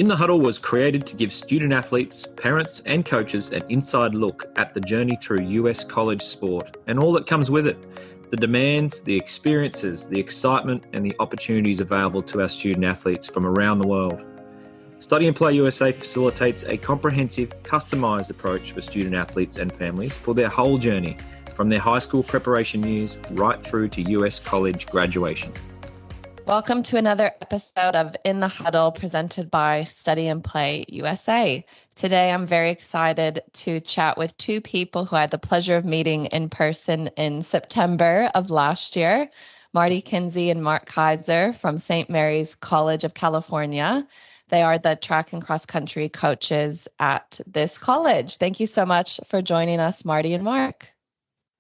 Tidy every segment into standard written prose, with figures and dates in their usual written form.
In the Huddle was created to give student athletes, parents, and coaches an inside look at the journey through US college sport and all that comes with it. The demands, the experiences, the excitement, and the opportunities available to our student athletes from around the world. Study and Play USA facilitates a comprehensive, customised approach for student athletes and families for their whole journey, from their high school preparation years right through to US college graduation. Welcome to another episode of In the Huddle presented by Study and Play USA. Today, I'm very excited to chat with two people who I had the pleasure of meeting in person in September of last year, Marty, Kinsey, and Kaiser from St. Mary's College of California. They are the track and cross country coaches at this college. Thank you so much for joining us, Marty and Mark.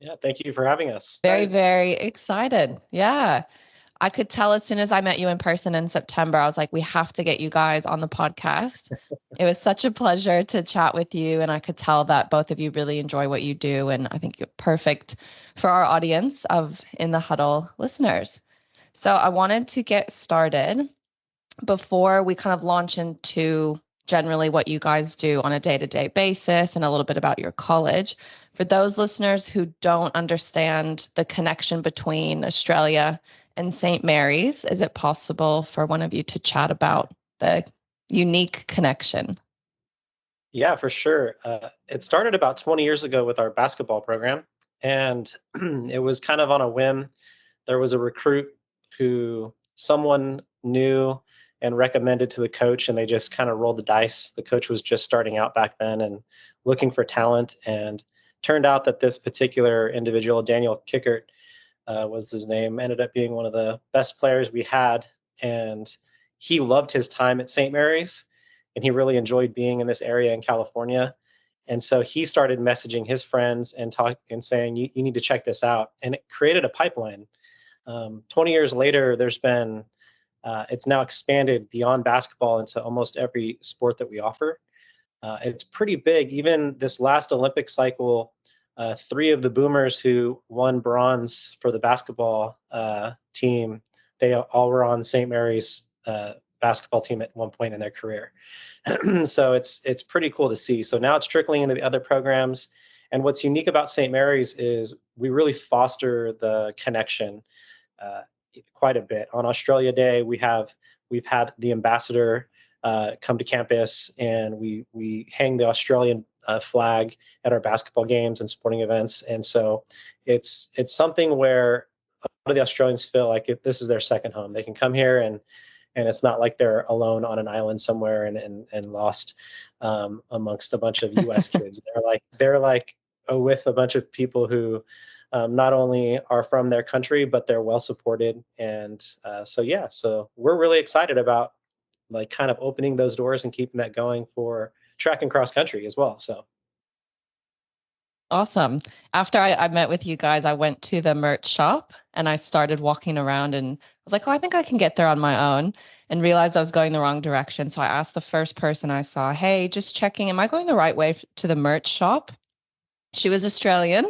Yeah, thank you for having us. Very, very excited. Yeah. I could tell as soon as I met you in person in September, I was like, we have to get you guys on the podcast. It was such a pleasure to chat with you. And I could tell that both of you really enjoy what you do. And I think you're perfect for our audience of In the Huddle listeners. So I wanted to get started before we kind of launch into generally what you guys do on a day-to-day basis and a little bit about your college. For those listeners who don't understand the connection between Australia and St. Mary's, is it possible for one of you to chat about the unique connection? Yeah, for sure. It started about 20 years ago with our basketball program, and it was kind of on a whim. There was a recruit who someone knew and recommended to the coach, and they just kind of rolled the dice. The coach was just starting out back then and looking for talent, and turned out that this particular individual, Daniel Kickert, was his name, ended up being one of the best players we had. And he loved his time at St. Mary's, and he really enjoyed being in this area in California. And so he started messaging his friends and saying, you need to check this out. And it created a pipeline. 20 years later, there's been, it's now expanded beyond basketball into almost every sport that we offer. It's pretty big. Even this last Olympic cycle, 3 of the boomers who won bronze for the basketball team, they all were on St. Mary's basketball team at one point in their career. So it's pretty cool to see. So now it's trickling into the other programs. And what's unique about St. Mary's is we really foster the connection quite a bit. On Australia Day, we've had the ambassador come to campus, and we hang the Australian flag at our basketball games and sporting events. And so it's something where a lot of the Australians feel like this is their second home. They can come here and it's not like they're alone on an island somewhere and lost amongst a bunch of US kids. They're like with a bunch of people who not only are from their country, but they're well supported. And so we're really excited about like kind of opening those doors and keeping that going for track and cross country as well. So awesome. After I met with you guys, I went to the merch shop and I started walking around and I was like, oh, I think I can get there on my own, and realized I was going the wrong direction. So I asked the first person I saw, hey, just checking, am I going the right way to the merch shop? She was Australian.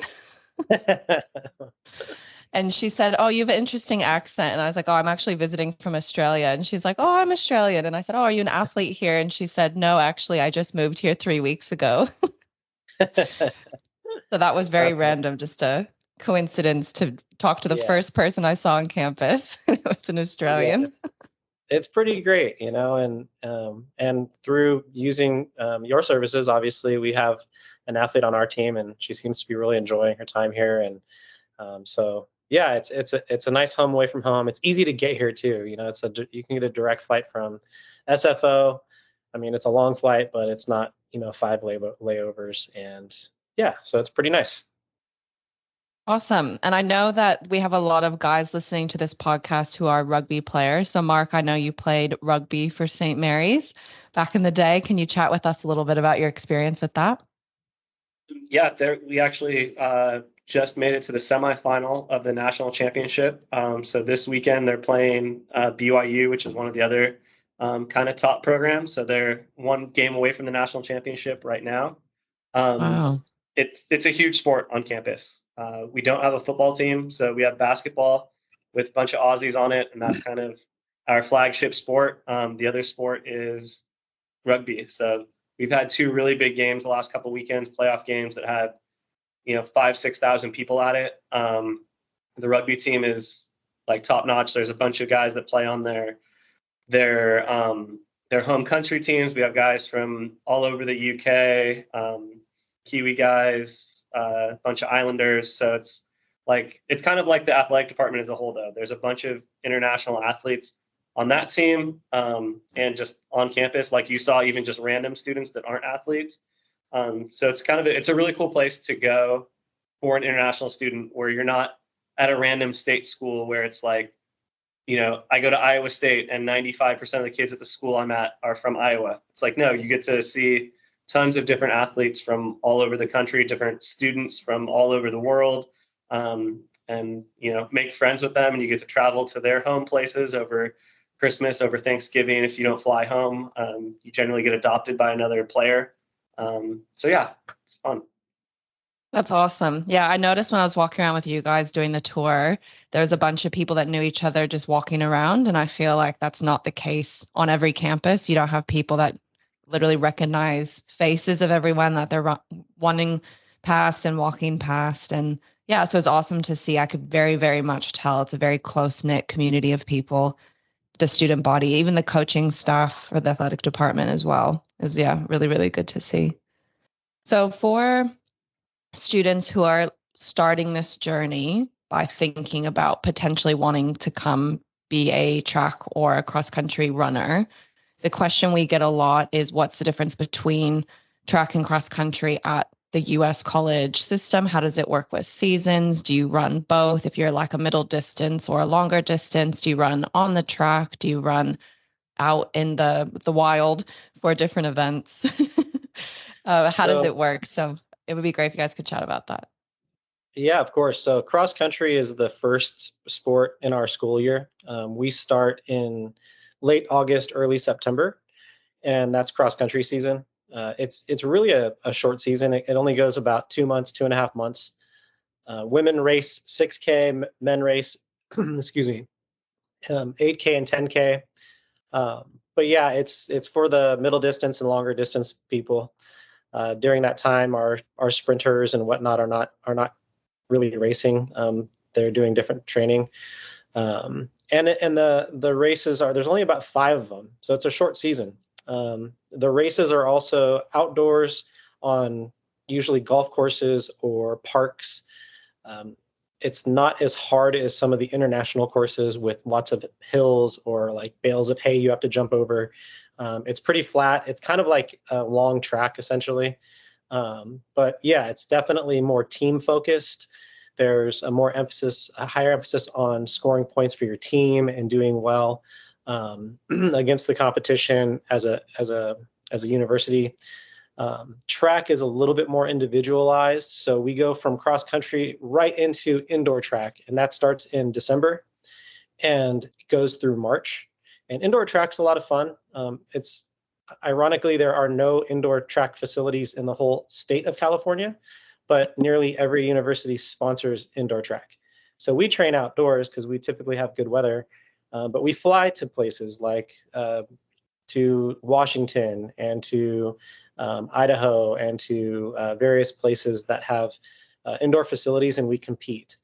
And she said, oh, you have an interesting accent. And I was like, oh, I'm actually visiting from Australia. And she's like, oh, I'm Australian. And I said, oh, are you an athlete here? And she said, no, actually, I just moved here 3 weeks ago. So that was very random, just a coincidence to talk to the first person I saw on campus. It was an Australian. Yeah, it's pretty great, and through using your services, obviously, we have an athlete on our team, and she seems to be really enjoying her time here. And so, yeah, it's a nice home away from home. It's easy to get here too. You can get a direct flight from SFO. I mean, it's a long flight, but it's not 5 layovers, and yeah, so it's pretty nice. Awesome. And I know that we have a lot of guys listening to this podcast who are rugby players. So Mark, I know you played rugby for St. Mary's back in the day. Can you chat with us a little bit about your experience with that? Yeah, we actually just made it to the semifinal of the national championship. So this weekend they're playing BYU, which is one of the other kind of top programs. So they're one game away from the national championship right now. Wow. It's a huge sport on campus. We don't have a football team, so we have basketball with a bunch of Aussies on it, and that's kind of our flagship sport. The other sport is rugby. So we've had two really big games the last couple weekends, playoff games that had 5,000-6,000 people at it. The rugby team is like top notch. There's a bunch of guys that play on their home country teams. We have guys from all over the UK, Kiwi guys, a bunch of Islanders. So it's kind of like the athletic department as a whole, though. There's a bunch of international athletes on that team, and just on campus, like you saw, even just random students that aren't athletes. So it's a really cool place to go for an international student, where you're not at a random state school where it's like, I go to Iowa State and 95% of the kids at the school I'm at are from Iowa. It's like, no, you get to see tons of different athletes from all over the country, different students from all over the world, and make friends with them, and you get to travel to their home places over Christmas, over Thanksgiving. If you don't fly home, you generally get adopted by another player. So yeah, it's fun. That's awesome. Yeah, I noticed when I was walking around with you guys doing the tour, there was a bunch of people that knew each other just walking around. And I feel like that's not the case on every campus. You don't have people that literally recognize faces of everyone that they're running past and walking past. And yeah, so it's awesome to see. I could very, very much tell it's a very close-knit community of people, the student body, even the coaching staff for the athletic department as well. Is really, really good to see. So for students who are starting this journey by thinking about potentially wanting to come be a track or a cross country runner, the question we get a lot is, what's the difference between track and cross country at the US college system? How does it work with seasons? Do you run both? If you're like a middle distance or a longer distance, do you run on the track? Do you run out in the wild for different events? How does it work? So it would be great if you guys could chat about that. Yeah, of course. So cross country is the first sport in our school year. We start in late August, early September, and that's cross country season. It's really a short season. It only goes about 2 months, 2.5 months. Women race 6K, men race, 8K and 10K. But yeah, it's for the middle distance and longer distance people. During that time, our sprinters and whatnot are not really racing. They're doing different training. And the races there's only about 5 of them, so it's a short season. The races are also outdoors on usually golf courses or parks. It's not as hard as some of the international courses with lots of hills or like bales of hay you have to jump over. It's pretty flat. It's kind of like a long track essentially. But yeah, it's definitely more team focused. There's a higher emphasis on scoring points for your team and doing well against the competition as a university. Track is a little bit more individualized. So we go from cross country right into indoor track, and that starts in December and goes through March. And indoor track's a lot of fun. It's ironically, there are no indoor track facilities in the whole state of California, but nearly every university sponsors indoor track. So we train outdoors because we typically have good weather, but we fly to places like to Washington and to Idaho and to various places that have indoor facilities, and we compete.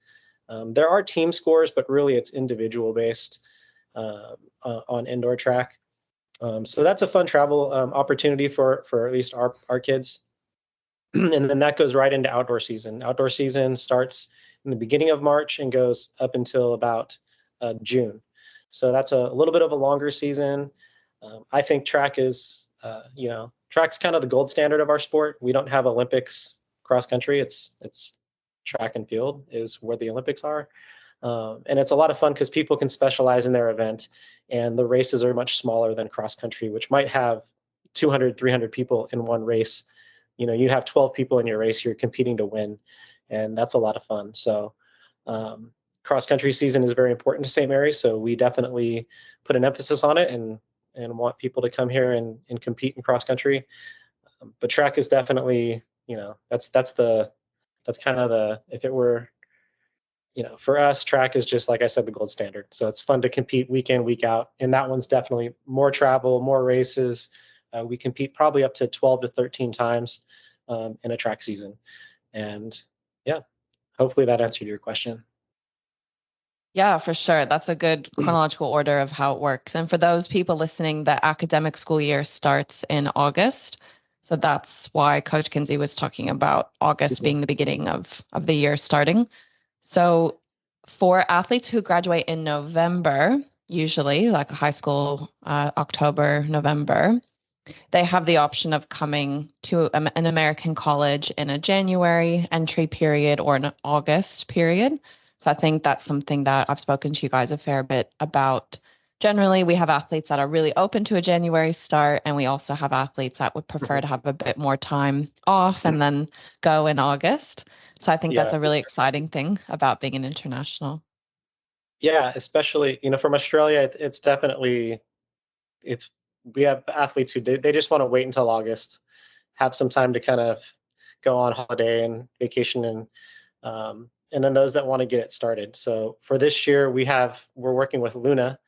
There are team scores, but really it's individual based on indoor track. So that's a fun travel opportunity for at least our kids. And then that goes right into outdoor season. Outdoor season starts in the beginning of March and goes up until about June. So that's a little bit of a longer season. I think track is, track's kind of the gold standard of our sport. We don't have Olympics cross country. It's track and field is where the Olympics are. And it's a lot of fun because people can specialize in their event, and the races are much smaller than cross country, which might have 200, 300 people in one race. You have 12 people in your race, you're competing to win, and that's a lot of fun. So cross country season is very important to St. Mary's, so we definitely put an emphasis on it and want people to come here and compete in cross country. But track is definitely, that's kind of the, if it were, for us, track is just, like I said, the gold standard. So it's fun to compete week in, week out. And that one's definitely more travel, more races, We compete probably up to 12 to 13 times in a track season. And yeah, hopefully that answered your question. Yeah, for sure. That's a good chronological order of how it works. And for those people listening, the academic school year starts in August. So that's why Coach Kinsey was talking about August being the beginning of the year starting. So for athletes who graduate in November, usually like high school, October, November, they have the option of coming to an American college in a January entry period or an August period. So I think that's something that I've spoken to you guys a fair bit about. Generally, we have athletes that are really open to a January start, and we also have athletes that would prefer to have a bit more time off and then go in August. So I think that's a really exciting thing about being an international. Yeah, especially, from Australia, it's definitely, we have athletes who they just want to wait until August, have some time to kind of go on holiday and vacation, and then those that want to get it started. So for this year, we're working with Luna,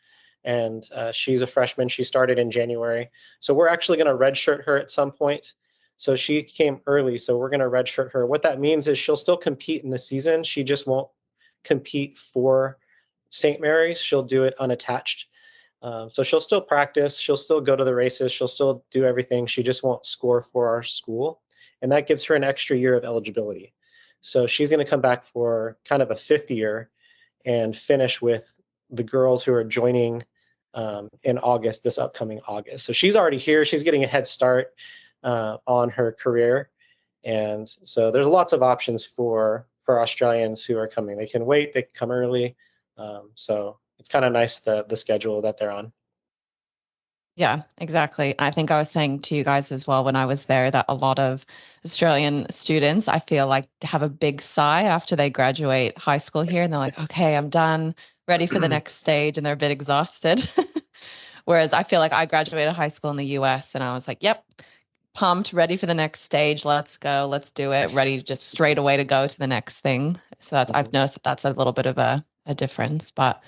and she's a freshman. She started in January. So we're actually going to redshirt her at some point. So she came early, so we're going to redshirt her. What that means is she'll still compete in the season. She just won't compete for St. Mary's. She'll do it unattached. So she'll still practice. She'll still go to the races. She'll still do everything. She just won't score for our school. And that gives her an extra year of eligibility. So she's going to come back for kind of a fifth year and finish with the girls who are joining in August, this upcoming August. So she's already here. She's getting a head start on her career. And so there's lots of options for Australians who are coming. They can wait, they can come early. So it's kind of nice, the schedule that they're on. Yeah, exactly. I think I was saying to you guys as well when I was there that a lot of Australian students, I feel like, have a big sigh after they graduate high school here, and they're like, okay, I'm done, ready for the next stage, and they're a bit exhausted. Whereas I feel like I graduated high school in the US and I was like, yep, pumped, ready for the next stage. Let's go, let's do it, ready just straight away to go to the next thing. So I've noticed that's a little bit of a difference. But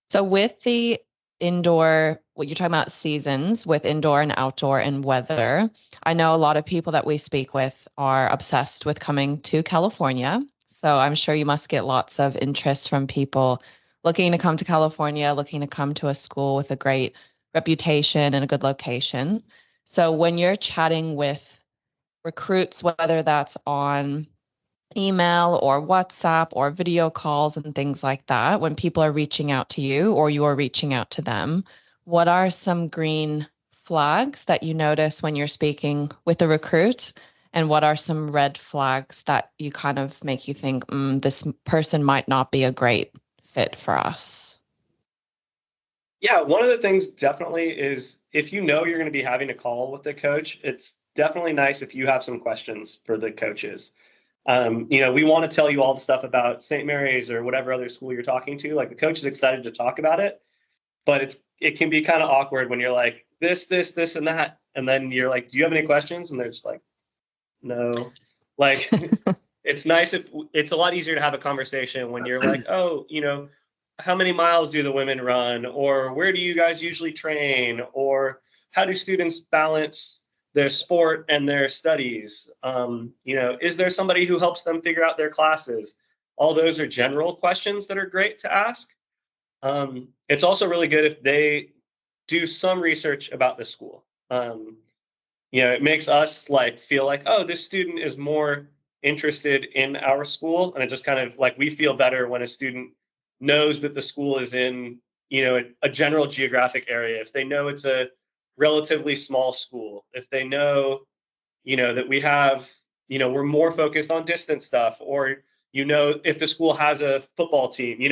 so with the indoor, what you're talking about seasons with indoor and outdoor and weather, I know a lot of people that we speak with are obsessed with coming to California. So I'm sure you must get lots of interest from people looking to come to California, looking to come to a school with a great reputation and a good location. So when you're chatting with recruits, whether that's on email or WhatsApp or video calls and things like that, when people are reaching out to you or you're reaching out to them, what are some green flags that you notice when you're speaking with the recruit? And what are some red flags that you kind of make you think, this person might not be a great fit for us? Yeah, one of the things definitely is if you know you're going to be having a call with the coach, it's definitely nice if you have some questions for the coaches. We want to tell you all the stuff about St. Mary's or whatever other school you're talking to. Like, the coach is excited to talk about it, but it can be kind of awkward when you're like this, and that. And then you're like, do you have any questions? And they're just like, no. Like, it's nice it's a lot easier to have a conversation when you're like, oh, how many miles do the women run? Or where do you guys usually train? Or how do students balance their sport and their studies? Is there somebody who helps them figure out their classes? All those are general questions that are great to ask. It's also really good if they do some research about the school. It makes us feel like, oh, this student is more interested in our school. And it just kind of we feel better when a student knows that the school is in, a general geographic area. If they know it's a relatively small school, if they know, that we have, we're more focused on distance stuff, or, if the school has a football team,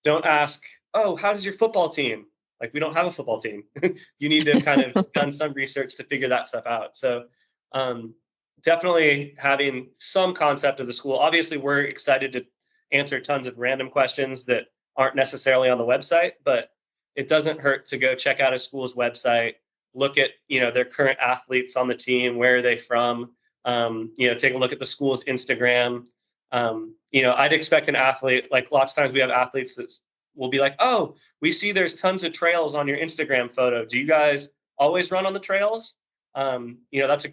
don't ask, oh, how does your football team? We don't have a football team. You need to kind of done some research to figure that stuff out. So definitely having some concept of the school. Obviously, we're excited to answer tons of random questions that aren't necessarily on the website, but it doesn't hurt to go check out a school's website, look at, their current athletes on the team, where are they from, take a look at the school's Instagram. I'd expect an athlete, lots of times we have athletes that will be like, oh, we see there's tons of trails on your Instagram photo. Do you guys always run on the trails? That's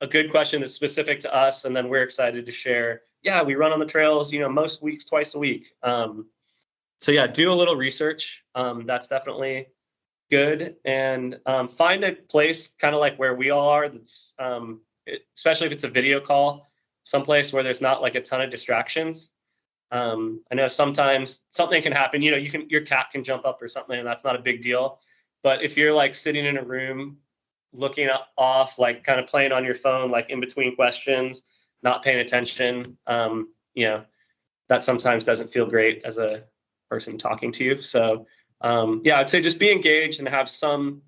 a good question that's specific to us. And then we're excited to share, yeah, we run on the trails, most weeks, twice a week. So yeah, do a little research. That's definitely good. And find a place kind of like where we all are, that's especially if it's a video call, someplace where there's not like a ton of distractions. I know sometimes something can happen, your cat can jump up or something, and that's not a big deal. But if you're like sitting in a room looking off, like kind of playing on your phone, like in between questions, not paying attention, that sometimes doesn't feel great as a person talking to you. So I'd say just be engaged and have some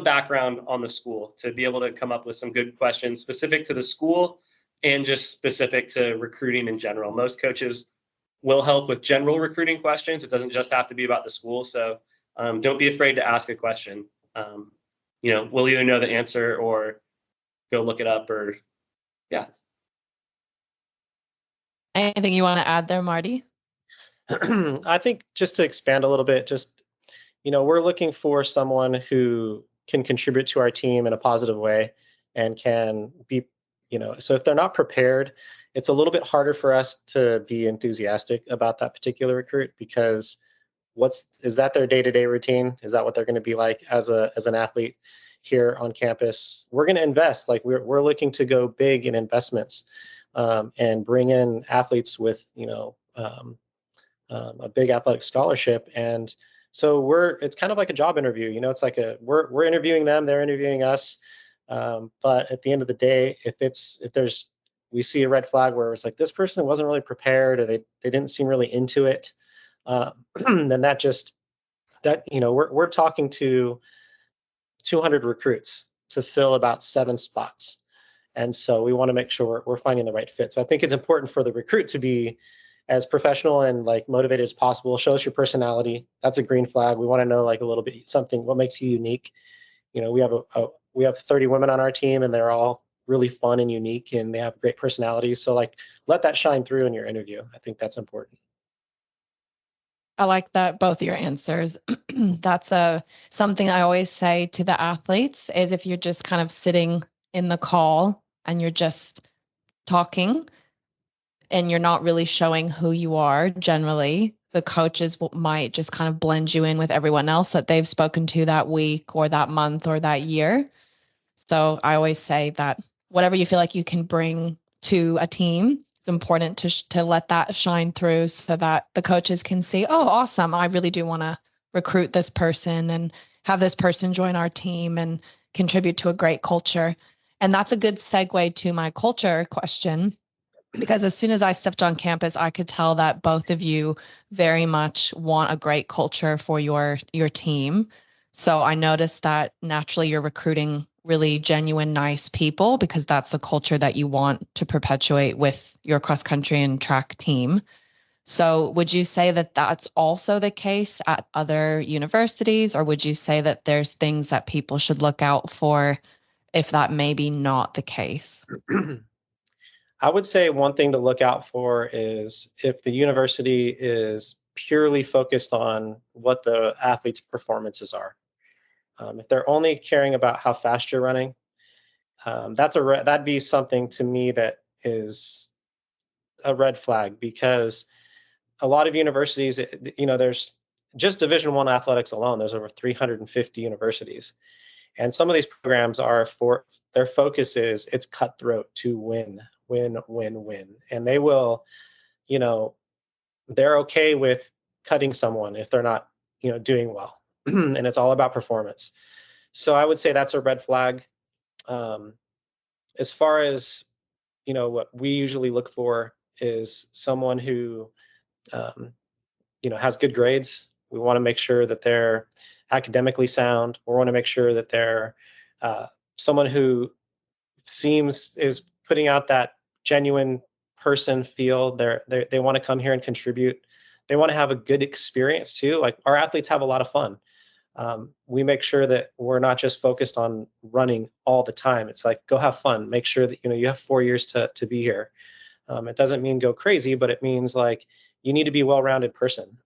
background on the school to be able to come up with some good questions specific to the school and just specific to recruiting in general. Most coaches will help with general recruiting questions. It doesn't just have to be about the school. So don't be afraid to ask a question. We'll either know the answer or go look it up, or yeah. Anything you want to add there, Marty? I think just to expand a little bit, we're looking for someone who can contribute to our team in a positive way and can be, so if they're not prepared, it's a little bit harder for us to be enthusiastic about that particular recruit, because is that their day-to-day routine? Is that what they're going to be like as an athlete here on campus? We're going to invest, like we're looking to go big in investments and bring in athletes with, a big athletic scholarship. And so it's kind of like a job interview, it's like we're interviewing them, they're interviewing us. But at the end of the day, if we see a red flag where it's like this person wasn't really prepared, or they didn't seem really into it, then we're talking to 200 recruits to fill about 7 spots. And so we want to make sure we're finding the right fit. So I think it's important for the recruit to be as professional and like motivated as possible. Show us your personality. That's a green flag. We want to know like a little bit something, what makes you unique. We have 30 women on our team, and they're all really fun and unique, and they have great personalities. So like, let that shine through in your interview. I think that's important. I like that, both your answers. That's something I always say to the athletes is, if you're just kind of sitting in the call and you're just talking and you're not really showing who you are, generally the coaches might just kind of blend you in with everyone else that they've spoken to that week or that month or that year. So I always say that whatever you feel like you can bring to a team, it's important to let that shine through, so that the coaches can see, oh, awesome, I really do want to recruit this person and have this person join our team and contribute to a great culture. And that's a good segue to my culture question, because as soon as I stepped on campus, I could tell that both of you very much want a great culture for your team. So I noticed that naturally you're recruiting really genuine, nice people, because that's the culture that you want to perpetuate with your cross country and track team. So would you say that that's also the case at other universities, or would you say that there's things that people should look out for if that may be not the case? I would say one thing to look out for is if the university is purely focused on what the athletes' performances are. If they're only caring about how fast you're running, that'd be something to me that is a red flag, because a lot of universities, there's just Division I athletics alone, there's over 350 universities. And some of these programs their focus is it's cutthroat to win. And they will, they're okay with cutting someone if they're not, doing well. And it's all about performance. So I would say that's a red flag. As far as, what we usually look for is someone who, has good grades. We want to make sure that they're academically sound. We want to make sure that they're someone who is putting out that genuine person feel. They want to come here and contribute. They want to have a good experience too. Like, our athletes have a lot of fun. We make sure that we're not just focused on running all the time. It's like, go have fun. Make sure that you have 4 years to be here. It doesn't mean go crazy, but it means like you need to be a well-rounded person.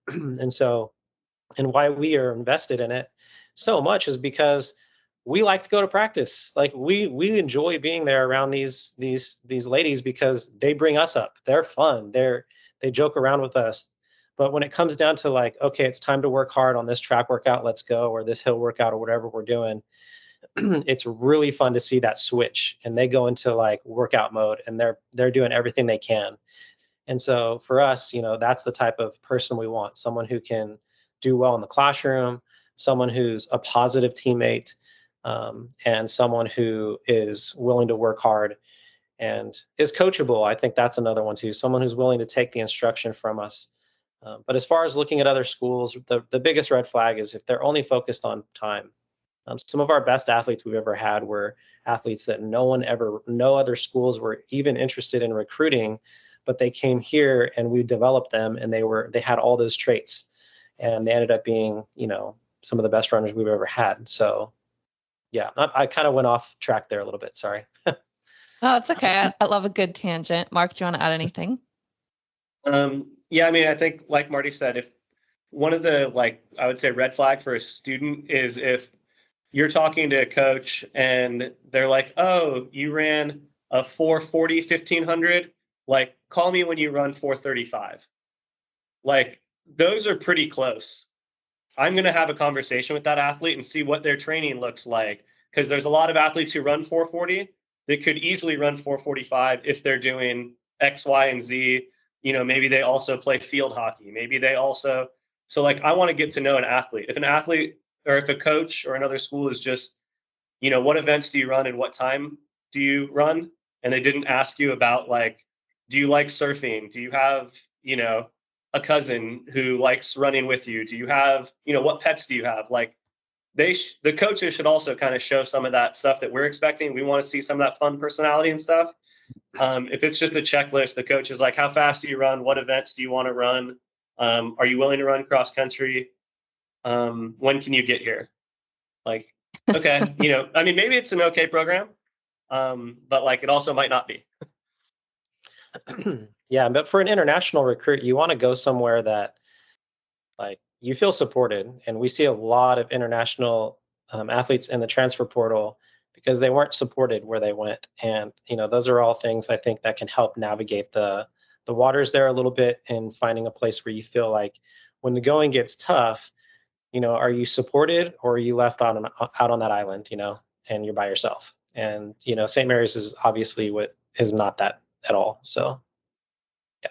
And why we are invested in it so much is because we like to go to practice. Like we enjoy being there around these ladies because they bring us up. They're fun. They joke around with us. But when it comes down to like, okay, it's time to work hard on this track workout, let's go, or this hill workout or whatever we're doing, it's really fun to see that switch, and they go into like workout mode, and they're doing everything they can. And so for us, that's the type of person we want, someone who can do well in the classroom, someone who's a positive teammate, and someone who is willing to work hard and is coachable. I think that's another one too, someone who's willing to take the instruction from us. But as far as looking at other schools, the biggest red flag is if they're only focused on time. Some of our best athletes we've ever had were athletes that no other schools were even interested in recruiting, but they came here and we developed them, and they had all those traits, and they ended up being, some of the best runners we've ever had. So yeah, I kind of went off track there a little bit. Sorry. Oh, it's okay. I love a good tangent. Mark, do you want to add anything? Yeah, I mean, I think like Marty said, if one of the, I would say red flag for a student is if you're talking to a coach and they're like, oh, you ran a 4:40 1500, like call me when you run 4:35. Like those are pretty close. I'm going to have a conversation with that athlete and see what their training looks like, because there's a lot of athletes who run 4:40 that could easily run 4:45 if they're doing X, Y, and Z. Maybe they also play field hockey. Maybe they also, so like I want to get to know an athlete. If an athlete or if a coach or another school is just, what events do you run and what time do you run? And they didn't ask you about like, do you like surfing? Do you have, a cousin who likes running with you? Do you have, what pets do you have? Like the coaches should also kind of show some of that stuff that we're expecting. We want to see some of that fun personality and stuff. If it's just a checklist, the coach is like, how fast do you run? What events do you want to run? Are you willing to run cross country? When can you get here? Like, okay, I mean, maybe it's an okay program, but like it also might not be. Yeah, but for an international recruit, you want to go somewhere that like you feel supported. And we see a lot of international athletes in the transfer portal because they weren't supported where they went. And, those are all things I think that can help navigate the waters there a little bit, and finding a place where you feel like when the going gets tough, are you supported, or are you left out on that island, and you're by yourself? And, St. Mary's is obviously what is not that at all. So, yeah.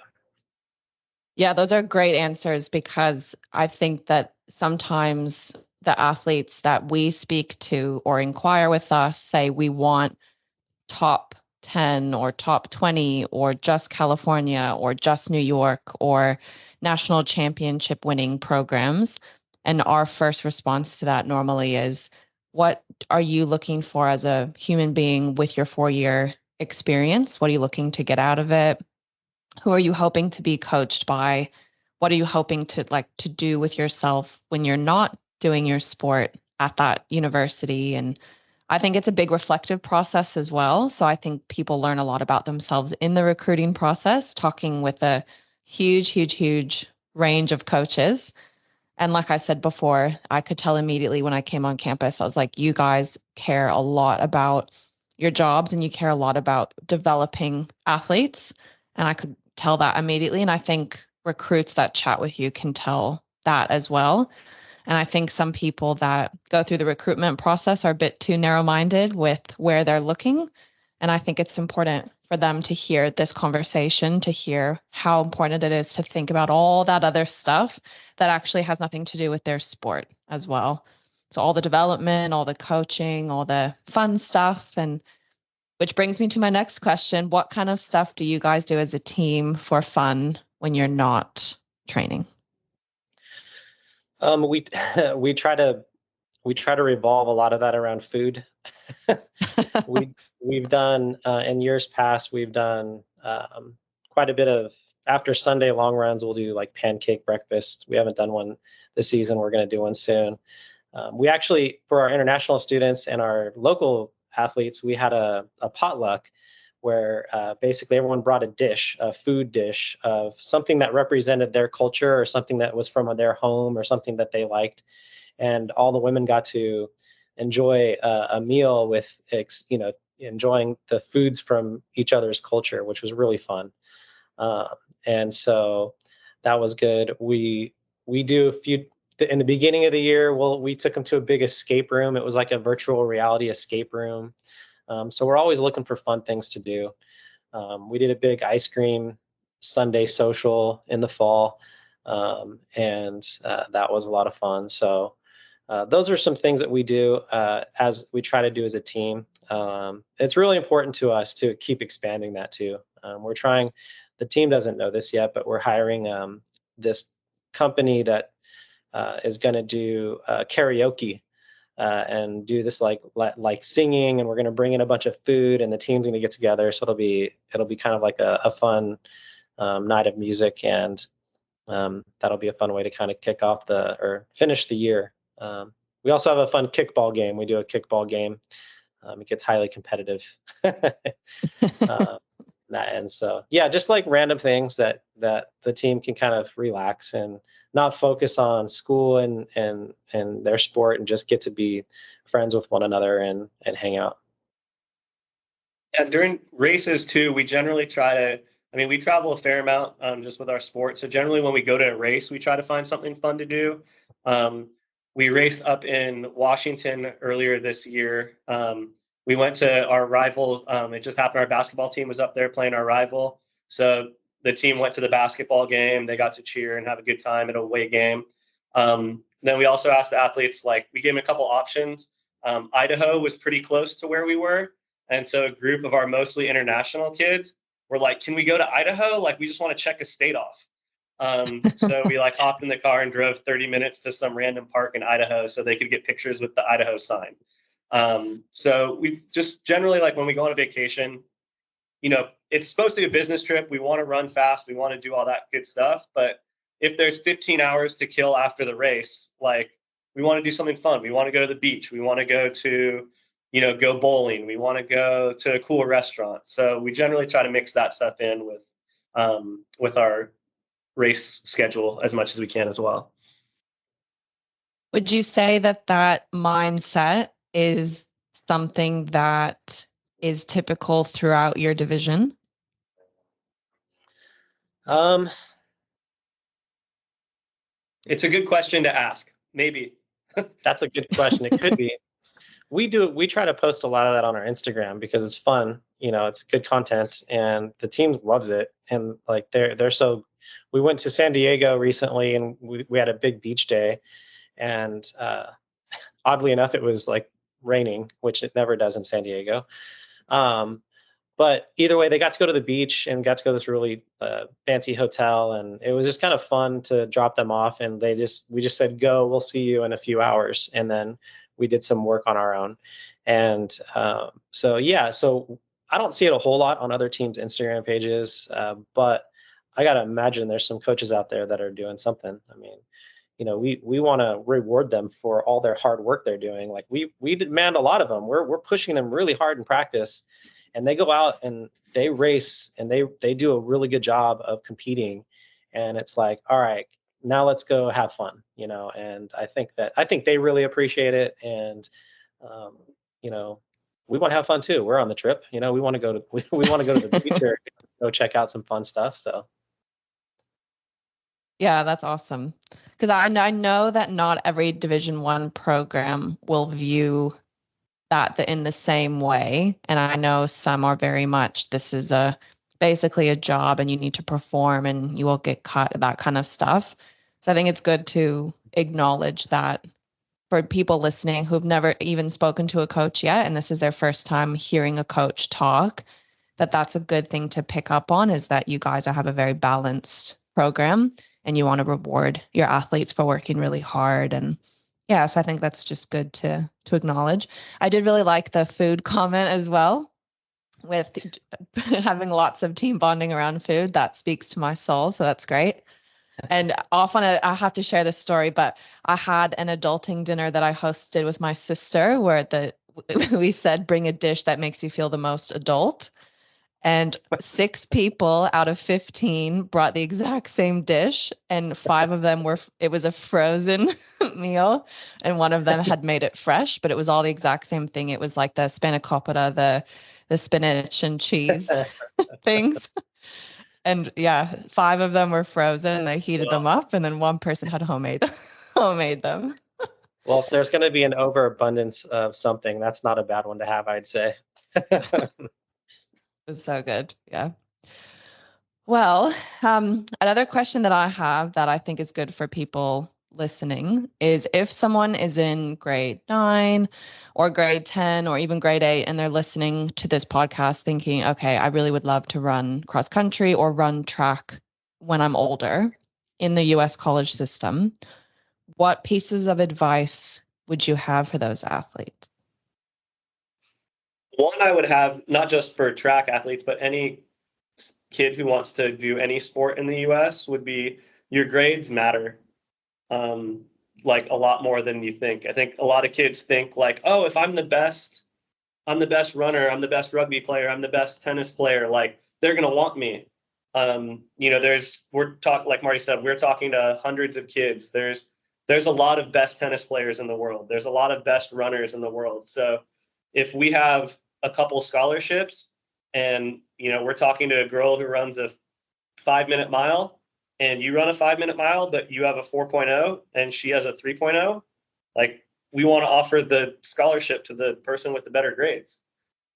Yeah, those are great answers, because I think that sometimes the athletes that we speak to or inquire with us say we want top 10 or top 20 or just California or just New York or national championship winning programs. And our first response to that normally is, what are you looking for as a human being with your 4-year experience? What are you looking to get out of it? Who are you hoping to be coached by? What are you hoping to do with yourself when you're not doing your sport at that university? And I think it's a big reflective process as well. So I think people learn a lot about themselves in the recruiting process, talking with a huge range of coaches. And like I said before, I could tell immediately when I came on campus, I was like, you guys care a lot about your jobs and you care a lot about developing athletes. And I could tell that immediately. And I think recruits that chat with you can tell that as well. And I think some people that go through the recruitment process are a bit too narrow-minded with where they're looking. And I think it's important for them to hear this conversation, to hear how important it is to think about all that other stuff that actually has nothing to do with their sport as well. So all the development, all the coaching, all the fun stuff. And which brings me to my next question. What kind of stuff do you guys do as a team for fun when you're not training? We try to revolve a lot of that around food. We've done in years past, we've done quite a bit of, after Sunday long runs, we'll do like pancake breakfast. We haven't done one this season. We're going to do one soon. We actually, for our international students and our local athletes, we had a potluck where basically everyone brought a food dish of something that represented their culture or something that was from their home or something that they liked. And all the women got to enjoy a meal with, enjoying the foods from each other's culture, which was really fun. And so that was good. We do a few in the beginning of the year. Well, we took them to a big escape room. It was like a virtual reality escape room. So we're always looking for fun things to do. We did a big ice cream Sunday social in the fall, and that was a lot of fun. So those are some things that we do as we try to do as a team. It's really important to us to keep expanding that too. We're trying. The team doesn't know this yet, but we're hiring this company that is going to do karaoke and do this like singing, and we're going to bring in a bunch of food, and the team's going to get together. So it'll be kind of like a fun night of music, and that'll be a fun way to kind of kick off or finish the year. We also have a fun kickball game. We do a kickball game. It gets highly competitive. And so, yeah, just like random things that the team can kind of relax and not focus on school and their sport, and just get to be friends with one another and hang out. And during races too, we generally we travel a fair amount just with our sport. So generally when we go to a race, we try to find something fun to do. We raced up in Washington earlier this year. We went to our rival. It just happened our basketball team was up there playing our rival. So the team went to the basketball game. They got to cheer and have a good time at a away game. Then we also asked the athletes, we gave them a couple options. Idaho was pretty close to where we were. And so a group of our mostly international kids were like, can we go to Idaho? We just want to check a state off. So we hopped in the car and drove 30 minutes to some random park in Idaho so they could get pictures with the Idaho sign. So we just generally, when we go on a vacation, it's supposed to be a business trip. We want to run fast. We want to do all that good stuff. But if there's 15 hours to kill after the race, we want to do something fun. We want to go to the beach. We want to go to, go bowling. We want to go to a cool restaurant. So we generally try to mix that stuff in with our race schedule as much as we can as well. Would you say that mindset is something that is typical throughout your division? It's a good question to ask. Maybe. That's a good question. It could be. We try to post a lot of that on our Instagram because it's fun. It's good content, and the team loves it. And they're so. We went to San Diego recently, and we had a big beach day, and oddly enough, it was raining, which it never does in San Diego. But either way, they got to go to the beach and got to go to this really fancy hotel, and it was just kind of fun to drop them off. And we just said, "Go, we'll see you in a few hours," and then we did some work on our own. And so I don't see it a whole lot on other teams' Instagram pages, but I got to imagine there's some coaches out there that are doing something. I mean, we want to reward them for all their hard work they're doing. We demand a lot of them. We're pushing them really hard in practice, and they go out and they race and they do a really good job of competing. And it's all right, now let's go have fun, and I think they really appreciate it. And, we want to have fun too. We're on the trip, we want to go to, we want to go to the beach or go check out some fun stuff. So. Yeah, that's awesome. Because I know that not every Division I program will view that in the same way. And I know some are very much, this is basically a job and you need to perform and you will get cut, that kind of stuff. So I think it's good to acknowledge that for people listening who've never even spoken to a coach yet, and this is their first time hearing a coach talk, that's a good thing to pick up on, is that you guys have a very balanced program and you want to reward your athletes for working really hard. And yeah, so I think that's just good to acknowledge. I did really like the food comment as well, with having lots of team bonding around food. That speaks to my soul, so that's great. And I have to share this story, but I had an adulting dinner that I hosted with my sister where we said, bring a dish that makes you feel the most adult. And 6 people out of 15 brought the exact same dish, and 5 of them it was a frozen meal, and one of them had made it fresh, but it was all the exact same thing. It was like the spanakopita, the spinach and cheese things. And yeah, 5 of them were frozen. They heated them up, and then one person had homemade them. Well, if there's going to be an overabundance of something, that's not a bad one to have, I'd say. It was so good. Yeah. Well, another question that I have that I think is good for people listening is, if someone is in grade 9 or grade 10 or even grade 8 and they're listening to this podcast thinking, okay, I really would love to run cross country or run track when I'm older in the US college system, what pieces of advice would you have for those athletes? One I would have, not just for track athletes, but any kid who wants to do any sport in the US, would be your grades matter. Like a lot more than you think. I think a lot of kids think like, oh, if I'm the best runner, I'm the best rugby player, I'm the best tennis player, like they're going to want me. Like Marty said, we're talking to hundreds of kids. There's a lot of best tennis players in the world. There's a lot of best runners in the world. So if we have a couple scholarships and, we're talking to a girl who runs a 5-minute mile, and you run a 5-minute mile, but you have a 4.0 and she has a 3.0, like we want to offer the scholarship to the person with the better grades.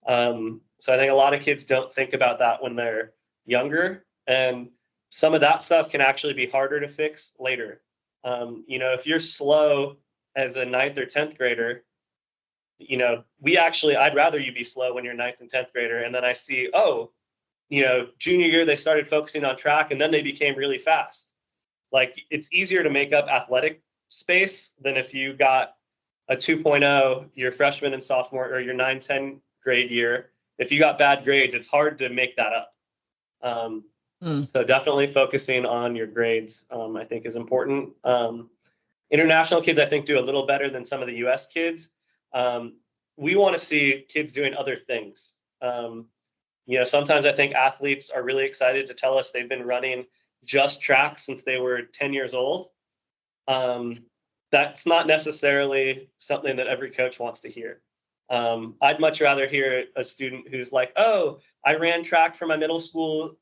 So I think a lot of kids don't think about that when they're younger, and some of that stuff can actually be harder to fix later. If you're slow as a 9th or 10th grader, I'd rather you be slow when you're 9th and 10th grader. And then I see, junior year, they started focusing on track and then they became really fast. Like, it's easier to make up athletic space than if you got a 2.0 your freshman and sophomore or your 9-10 grade year. If you got bad grades, it's hard to make that up. So definitely focusing on your grades, I think, is important. International kids, I think, do a little better than some of the US kids. We want to see kids doing other things. Sometimes I think athletes are really excited to tell us they've been running just track since they were 10 years old. That's not necessarily something that every coach wants to hear. I'd much rather hear a student who's like, oh, I ran track for my middle school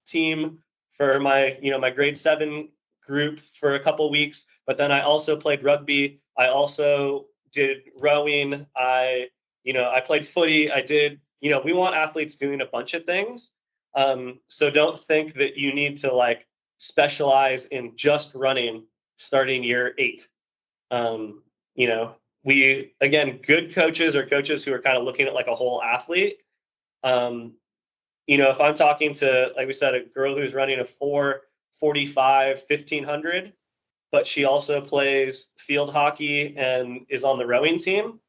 team for my grade 7 group for a couple weeks, but then I also played rugby. I also did rowing. I played footy. We want athletes doing a bunch of things. So don't think that you need to like specialize in just running starting year 8. Good coaches are coaches who are kind of looking at like a whole athlete. If I'm talking to, like we said, a girl who's running a 4:45 1500, but she also plays field hockey and is on the rowing team,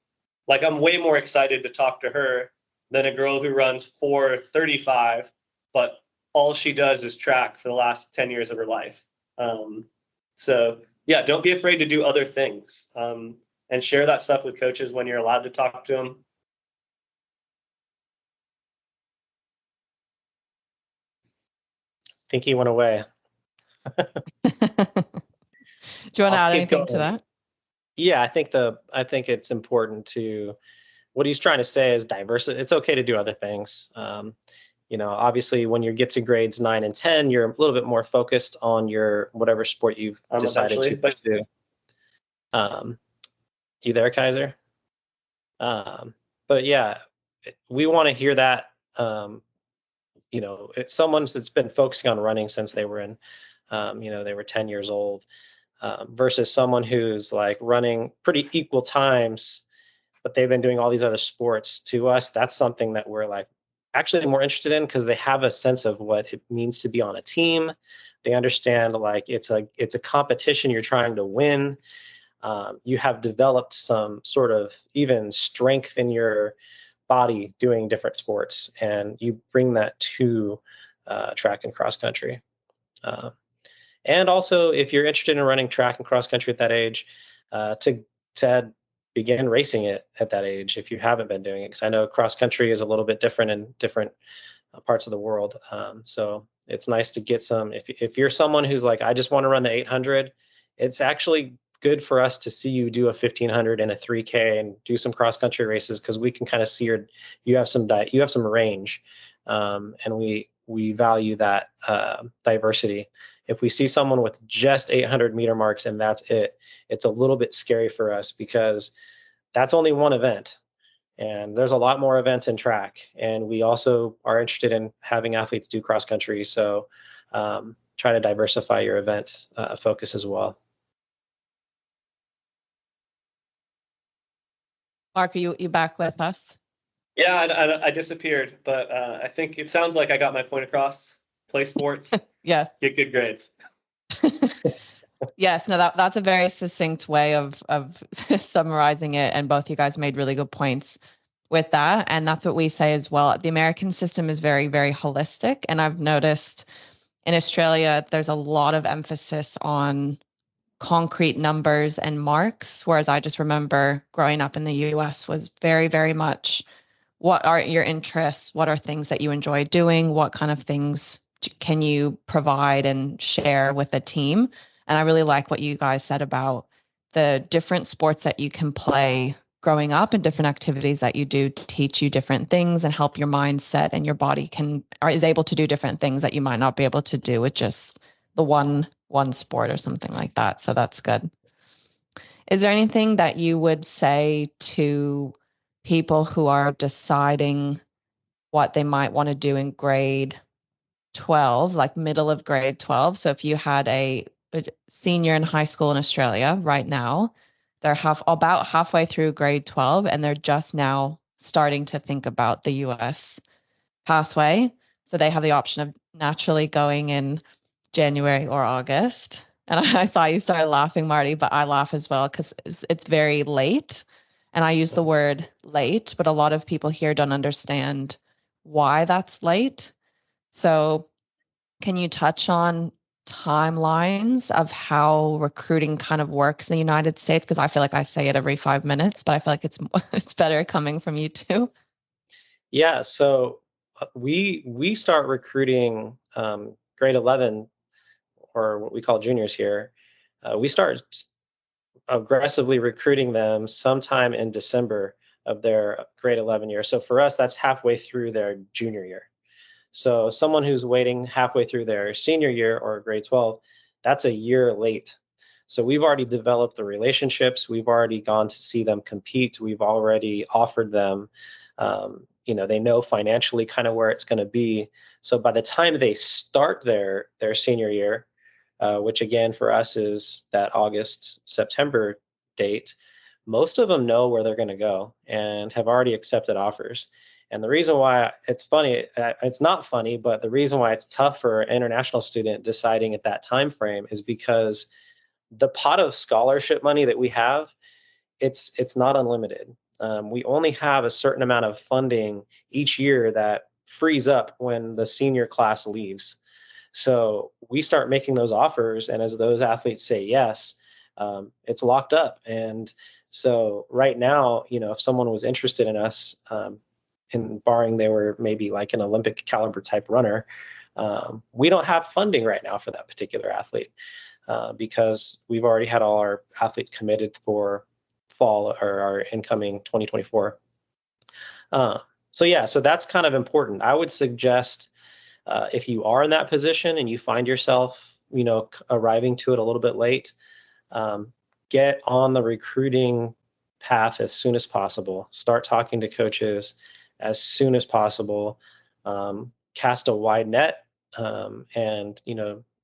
like I'm way more excited to talk to her than a girl who runs 4:35, but all she does is track for the last 10 years of her life. So yeah, don't be afraid to do other things, and share that stuff with coaches when you're allowed to talk to them. I think he went away. Do you want to add anything to that? Yeah, I think it's important to, what he's trying to say is diversity. It's okay to do other things. Obviously when you get to grades 9 and 10, you're a little bit more focused on your whatever sport you've decided to pursue. You there, Kaiser? But yeah, we want to hear that. It's someone that's been focusing on running since they were they were 10 years old, versus someone who's like running pretty equal times, but they've been doing all these other sports. To us, that's something that we're like actually more interested in, because they have a sense of what it means to be on a team. They understand like it's a competition you're trying to win. You have developed some sort of even strength in your body doing different sports, and you bring that to track and cross country. And also, if you're interested in running track and cross country at that age, to begin racing it at that age if you haven't been doing it, because I know cross country is a little bit different in different parts of the world. So it's nice to get some. If you're someone who's like, I just want to run the 800, it's actually good for us to see you do a 1500 and a 3K and do some cross country races, because we can kind of see you have some range, and we value that diversity. If we see someone with just 800 meter marks and that's it, it's a little bit scary for us, because that's only one event. And there's a lot more events in track. And we also are interested in having athletes do cross country. So try to diversify your event focus as well. Mark, are you back with us? Yeah, I disappeared, but I think it sounds like I got my point across. Play sports. Yeah. Get good grades. Yes, no, that's a very succinct way of summarizing it, and both you guys made really good points with that, and that's what we say as well. The American system is very, very holistic, and I've noticed in Australia there's a lot of emphasis on concrete numbers and marks, whereas I just remember growing up in the US was very, very much, what are your interests? What are things that you enjoy doing? What kind of things can you provide and share with the team? And I really like what you guys said about the different sports that you can play growing up and different activities that you do to teach you different things and help your mindset, and your body is able to do different things that you might not be able to do with just the one sport or something like that. So that's good. Is there anything that you would say to people who are deciding what they might want to do in grade 12, like middle of grade 12? So if you had a senior in high school in Australia right now, they're about halfway through grade 12, and they're just now starting to think about the US pathway. So they have the option of naturally going in January or August. And I saw you started laughing, Marty, but I laugh as well because it's very late. And I use the word late, but a lot of people here don't understand why that's late. So can you touch on timelines of how recruiting kind of works in the United States? Because I feel like I say it every 5 minutes, but I feel like it's better coming from you too. Yeah, so we start recruiting grade 11, or what we call juniors here. We start aggressively recruiting them sometime in December of their grade 11 year. So for us, that's halfway through their junior year. So someone who's waiting halfway through their senior year or grade 12, that's a year late. So we've already developed the relationships. We've already gone to see them compete. We've already offered them, they know financially kind of where it's going to be. So by the time they start their senior year, which again for us is that August, September date, most of them know where they're going to go and have already accepted offers. And the reason why it's funny, it's not funny, but the reason why it's tough for an international student deciding at that time frame is because the pot of scholarship money that we have, it's not unlimited. We only have a certain amount of funding each year that frees up when the senior class leaves. So we start making those offers, and as those athletes say yes, it's locked up. And so right now, if someone was interested in us, and barring they were maybe like an Olympic caliber type runner, we don't have funding right now for that particular athlete because we've already had all our athletes committed for fall or our incoming 2024. So that's kind of important. I would suggest if you are in that position and you find yourself, arriving to it a little bit late, get on the recruiting path as soon as possible. Start talking to coaches as soon as possible. Cast a wide net, and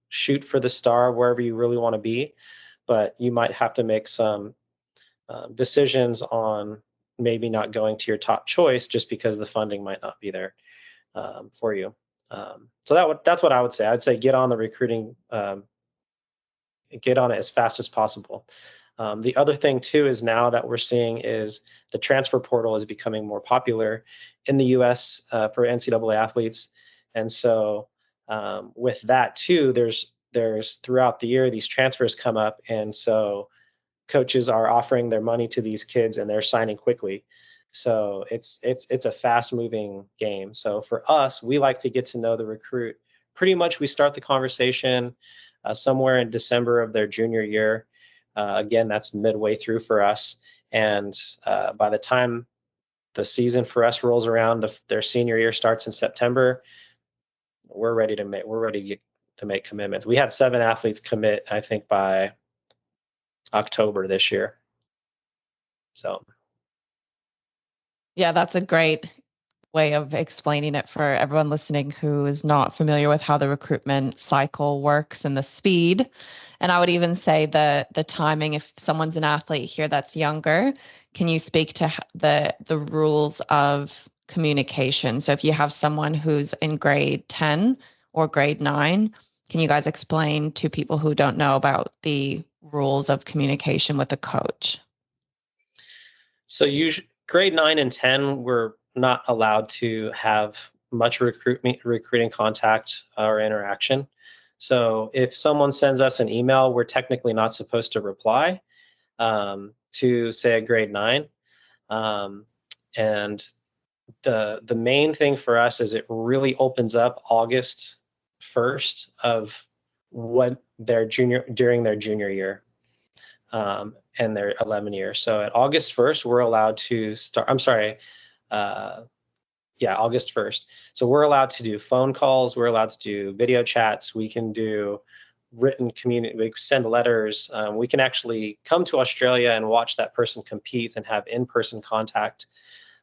shoot for the star wherever you really want to be. But you might have to make some decisions on maybe not going to your top choice just because the funding might not be there for you. So that's what I would say. I'd say get on the recruiting, get on it as fast as possible. The other thing too is now that we're seeing is the transfer portal is becoming more popular in the U.S. For NCAA athletes, and so with that too, there's throughout the year these transfers come up, and so coaches are offering their money to these kids and they're signing quickly. So it's a fast moving game. So for us, we like to get to know the recruit. Pretty much we start the conversation somewhere in December of their junior year. Again, that's midway through for us. And by the time the season for us rolls around, their senior year starts in September, we're ready to make commitments. We had 7 athletes commit, I think, by October this year. So Yeah, that's a great way of explaining it for everyone listening who is not familiar with how the recruitment cycle works and the speed. And I would even say the timing. If someone's an athlete here that's younger, can you speak to the rules of communication? So if you have someone who's in grade 10 or grade 9, can you guys explain to people who don't know about the rules of communication with a coach? So grade 9 and 10, we're not allowed to have much recruiting contact or interaction. So if someone sends us an email, we're technically not supposed to reply to, say, a grade 9. And the main thing for us is it really opens up August 1st of what during their junior year. And their 11 years. So at August 1st, we're allowed to start. August 1st. So we're allowed to do phone calls. We're allowed to do video chats. We can do written community. We send letters. We can actually come to Australia and watch that person compete and have in-person contact.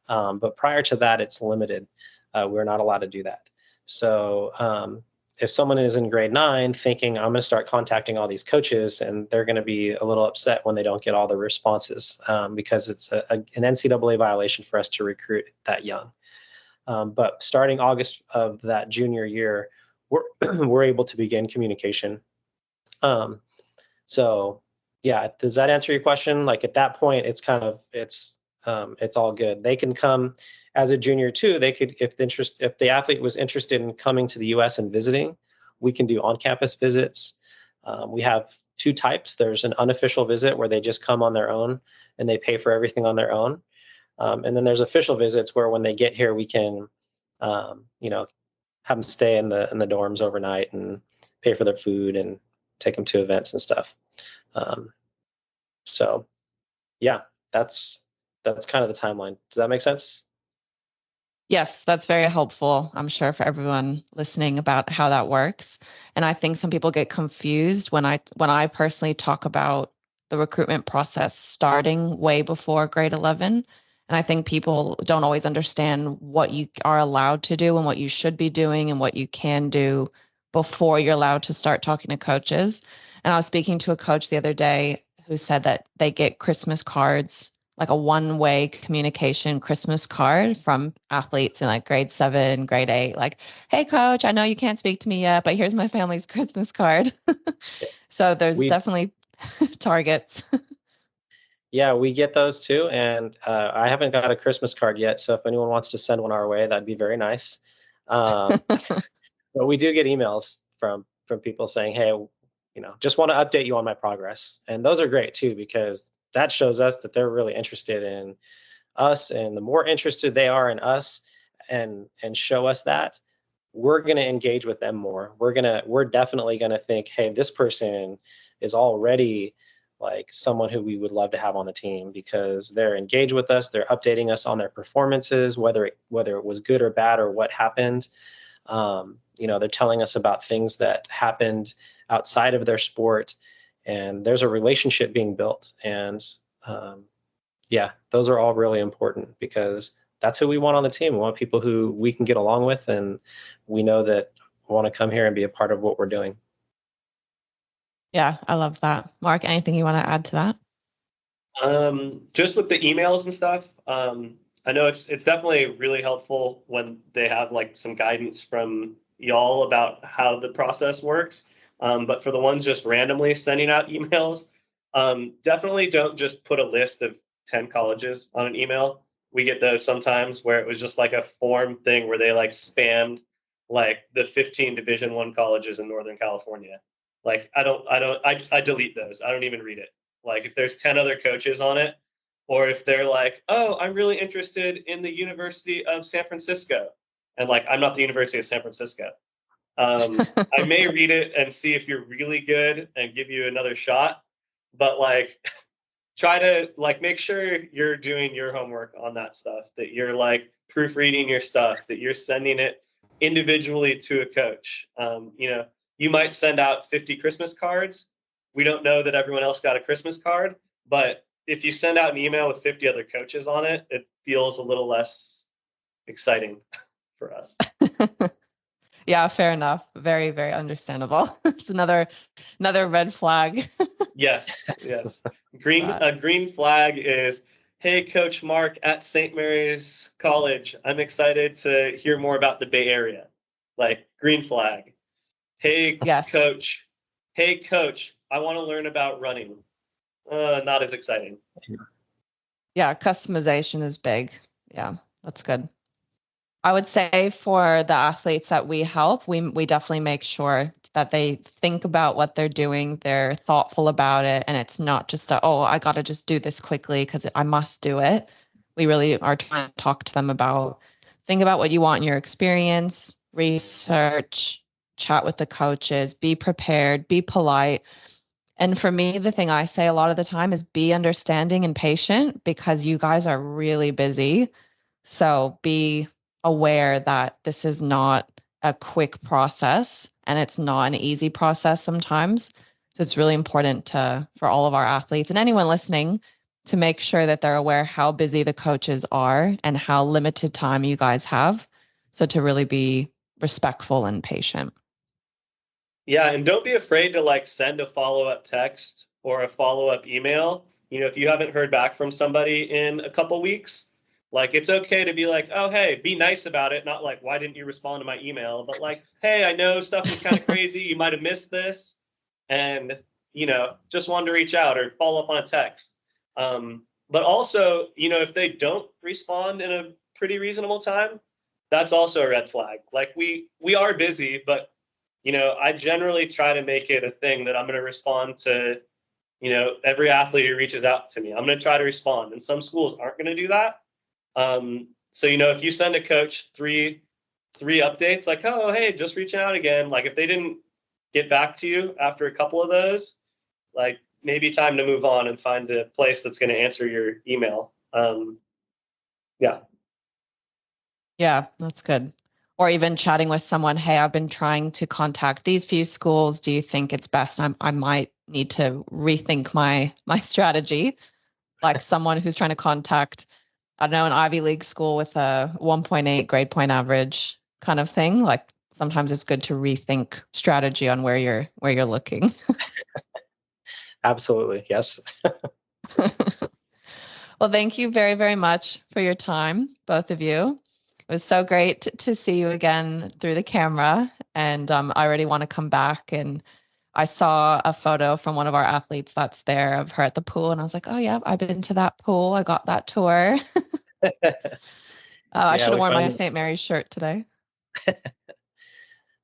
But prior to that, it's limited. We're not allowed to do that. So if someone is in grade 9 thinking, I'm going to start contacting all these coaches, and they're going to be a little upset when they don't get all the responses because it's an NCAA violation for us to recruit that young. But starting August of that junior year, we're able to begin communication. So yeah, does that answer your question? Like at that point, it's all good. They can come as a junior too. They could, if the athlete was interested in coming to the U.S. and visiting, we can do on-campus visits. We have 2 types. There's an unofficial visit where they just come on their own and they pay for everything on their own. And then there's official visits where when they get here, we can, have them stay in the dorms overnight and pay for their food and take them to events and stuff. So yeah, that's kind of the timeline. Does that make sense? Yes, that's very helpful, I'm sure, for everyone listening about how that works. And I think some people get confused when I personally talk about the recruitment process starting way before grade 11. And I think people don't always understand what you are allowed to do and what you should be doing and what you can do before you're allowed to start talking to coaches. And I was speaking to a coach the other day who said that they get Christmas cards, like a one-way communication Christmas card from athletes in like grade 7, grade 8, like, hey coach, I know you can't speak to me yet, but here's my family's Christmas card. So there's definitely targets. Yeah, we get those too. And I haven't got a Christmas card yet. So if anyone wants to send one our way, that'd be very nice. But we do get emails from people saying, hey, just want to update you on my progress. And those are great too, because that shows us that they're really interested in us. And the more interested they are in us and show us that, we're going to engage with them more. We're definitely going to think, hey, this person is already like someone who we would love to have on the team because they're engaged with us. They're updating us on their performances, whether it was good or bad or what happened. They're telling us about things that happened outside of their sport, and there's a relationship being built. And those are all really important because that's who we want on the team. We want people who we can get along with, and we know that want to come here and be a part of what we're doing. Yeah, I love that. Mark, anything you want to add to that? Just with the emails and stuff, I know it's definitely really helpful when they have like some guidance from y'all about how the process works. But for the ones just randomly sending out emails, definitely don't just put a list of 10 colleges on an email. We get those sometimes where it was just like a form thing where they like spammed like the 15 Division I colleges in Northern California. Like I delete those. I don't even read it. Like if there's 10 other coaches on it, or if they're like, oh, I'm really interested in the University of San Francisco. And like, I'm not the University of San Francisco. I may read it and see if you're really good and give you another shot. but like try to like make sure you're doing your homework on that stuff, that you're like proofreading your stuff, that you're sending it individually to a coach. You might send out 50 Christmas cards. We don't know that everyone else got a Christmas card, but if you send out an email with 50 other coaches on it, it feels a little less exciting for us. Yeah, fair enough. Very, very understandable. It's another red flag. Yes. A green flag is, hey, Coach Mark at St. Mary's College, I'm excited to hear more about the Bay Area. Like, green flag. Hey, yes. Coach, I want to learn about running. Not as exciting. Yeah, customization is big. Yeah, that's good. I would say for the athletes that we help, we definitely make sure that they think about what they're doing, they're thoughtful about it, and it's not just I got to just do this quickly because I must do it. We really are trying to talk to them about, think about what you want in your experience, research, chat with the coaches, be prepared, be polite. And for me, the thing I say a lot of the time is be understanding and patient, because you guys are really busy. So be aware that this is not a quick process and it's not an easy process sometimes. So it's really important for all of our athletes and anyone listening to make sure that they're aware how busy the coaches are and how limited time you guys have. So to really be respectful and patient. Yeah, and don't be afraid to like send a follow-up text or a follow-up email. If you haven't heard back from somebody in a couple weeks, like it's okay to be like, oh, hey, be nice about it. Not like, why didn't you respond to my email? But like, hey, I know stuff is kind of crazy. You might have missed this. And, just wanted to reach out or follow up on a text. But also, if they don't respond in a pretty reasonable time, that's also a red flag. Like we are busy, but I generally try to make it a thing that I'm going to respond to, every athlete who reaches out to me. I'm going to try to respond. And some schools aren't going to do that. So, if you send a coach three updates, like, oh, hey, just reaching out again. Like if they didn't get back to you after a couple of those, like maybe time to move on and find a place that's going to answer your email. Yeah. Yeah, that's good. Or even chatting with someone, hey, I've been trying to contact these few schools. Do you think it's best? I might need to rethink my strategy. Like someone who's trying to contact, I don't know, an Ivy League school with a 1.8 grade point average kind of thing. Like sometimes it's good to rethink strategy on where you're looking. Absolutely. Yes. Well, thank you very, very much for your time, both of you. It was so great to see you again through the camera. And I already want to come back. And I saw a photo from one of our athletes that's there of her at the pool. And I was like, oh, yeah, I've been to that pool. I got that tour. I should have worn my St. Mary's shirt today.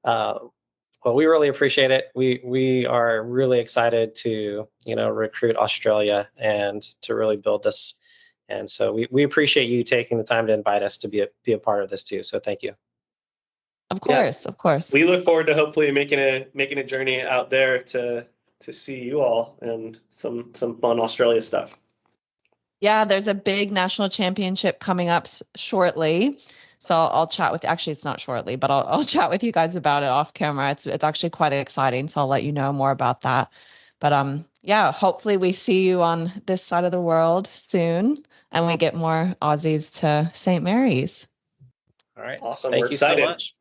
Well, we really appreciate it. We are really excited to, recruit Australia and to really build this. And so we appreciate you taking the time to invite us to be a part of this too. So thank you. Of course, of course. We look forward to hopefully making a journey out there to see you all and some fun Australia stuff. Yeah, there's a big national championship coming up shortly. So I'll chat with you. Actually, it's not shortly, but I'll chat with you guys about it off camera. It's actually quite exciting. So I'll let you know more about that. But yeah, hopefully we see you on this side of the world soon and we get more Aussies to St. Mary's. All right. Awesome. Thank We're you excited. so much.